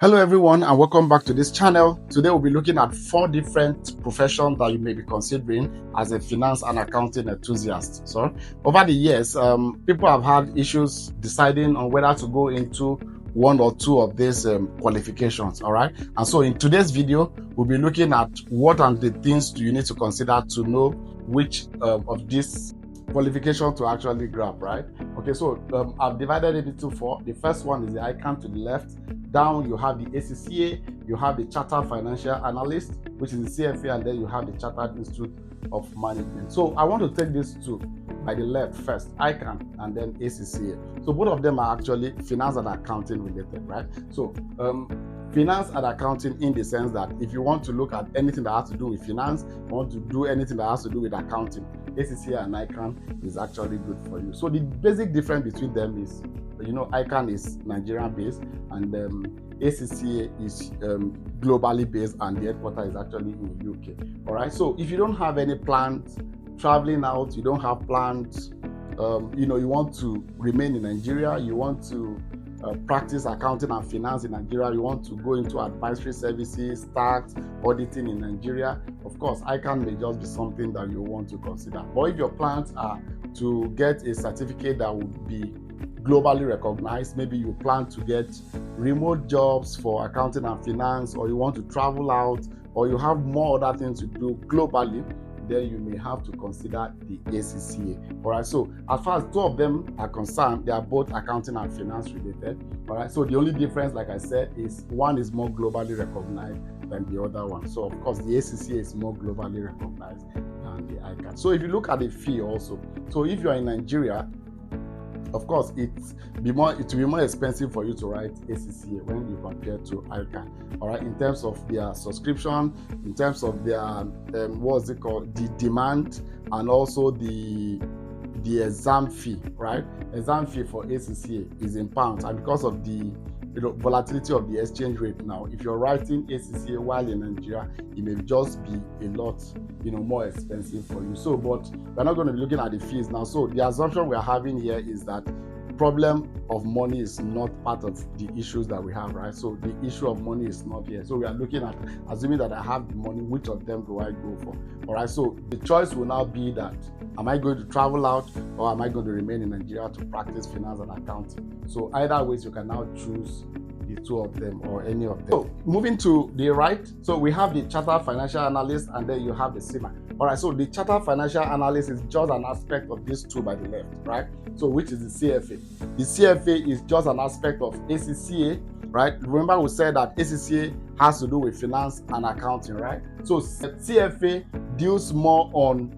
Hello everyone and welcome back to this channel. Today we'll be looking at 4 different professions that you may be considering as a finance and accounting enthusiast. So over the years, people have had issues deciding on whether to go into one or two of these qualifications. All right, and so in today's video we'll be looking at what are the things you need to consider to know which of these qualification to actually grab, right? Okay, so I've divided it into 4. The first one is the ICAN to the left. Down you have the ACCA, you have the Chartered Financial Analyst, which is the CFA, and then you have the Chartered Institute of Management. So I want to take these two by the left first, ICAN and then ACCA. So both of them are actually finance and accounting related, right? So finance and accounting in the sense that if you want to look at anything that has to do with finance, you want to do anything that has to do with accounting, ACCA and ICAN is actually good for you. So the basic difference between them is, ICAN is Nigerian based and ACCA is globally based, and the headquarters is actually in the UK. All right. So if you don't have any plans traveling out, you don't have plans, you want to remain in Nigeria, you want to practice accounting and finance in Nigeria, you want to go into advisory services, tax, auditing in Nigeria, of course, ICAN may just be something that you want to consider. But if your plans are to get a certificate that would be globally recognized, maybe you plan to get remote jobs for accounting and finance, or you want to travel out, or you have more other things to do globally, then you may have to consider the ACCA. All right, so as far as 2 of them are concerned, they are both accounting and finance related. All right, so the only difference, like I said, is one is more globally recognized than the other one. So of course the ACCA is more globally recognized than the ICAN. So if you look at the fee also, so if you are in Nigeria, of course, it will be more expensive for you to write ACCA when you compare to ICAN. All right, in terms of their subscription, in terms of their the demand, and also the exam fee, right? Exam fee for ACCA is in pounds, and because of the volatility of the exchange rate now, if you're writing ACCA while in Nigeria, it may just be a lot more expensive for you. So but we're not going to be looking at the fees now. So the assumption we're having here is that problem of money is not part of the issues that we have, right? So the issue of money is not here. So we are looking at assuming that I have the money, which of them do I go for? All right, so the choice will now be that am I going to travel out, or am I going to remain in Nigeria to practice finance and accounting? So either ways, you can now choose the 2 of them or any of them. So moving to the right, so we have the Chartered Financial Analyst, and then you have the CIMA. All right, so the Chartered Financial Analyst is just an aspect of these 2 by the left, right? So which is the CFA. The CFA is just an aspect of ACCA, right? Remember we said that ACCA has to do with finance and accounting, right? So CFA deals more on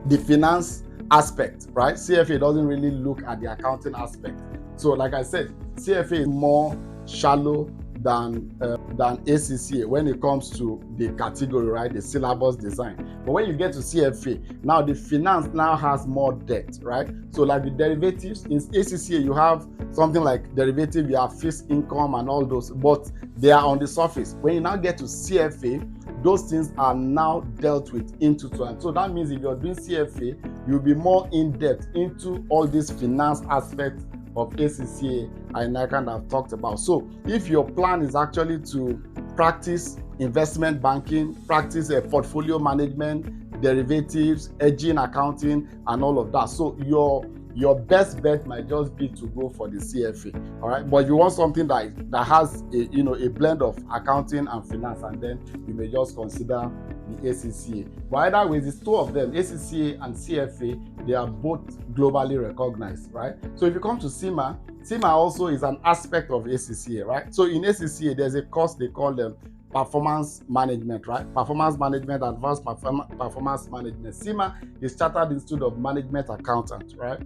the finance aspect, right? CFA doesn't really look at the accounting aspect. So like I said, CFA is more shallow than ACCA when it comes to the category, right? The syllabus design. But when you get to CFA, now the finance now has more depth, right? So like the derivatives in ACCA, you have something like derivative, you have fixed income and all those, but they are on the surface. When you now get to CFA, those things are now dealt with into two. And so that means if you're doing CFA, you'll be more in depth into all these finance aspects of ACCA and ICAN that I've talked about. So if your plan is actually to practice investment banking, practice portfolio management, derivatives, hedging, accounting, and all of that, so your best bet might just be to go for the CFA. All right, but if you want something that has a blend of accounting and finance, and then you may just consider the ACCA. But either way, it's 2 of them, ACCA and CFA, they are both globally recognized, right? So if you come to CIMA, CIMA also is an aspect of ACCA, right? So in ACCA, there's a course they call them performance management, right? Performance management, advanced performance management. CIMA is Chartered Institute of Management Accountant, right?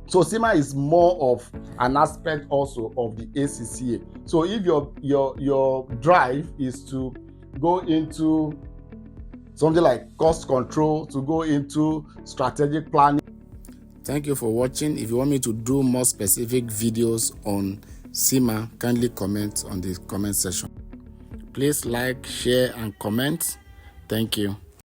So CIMA is more of an aspect also of the ACCA. So if your drive is to go into something like cost control, to go into strategic planning. Thank you for watching. If you want me to do more specific videos on CIMA, kindly comment on the comment section. Please like, share, and comment. Thank you.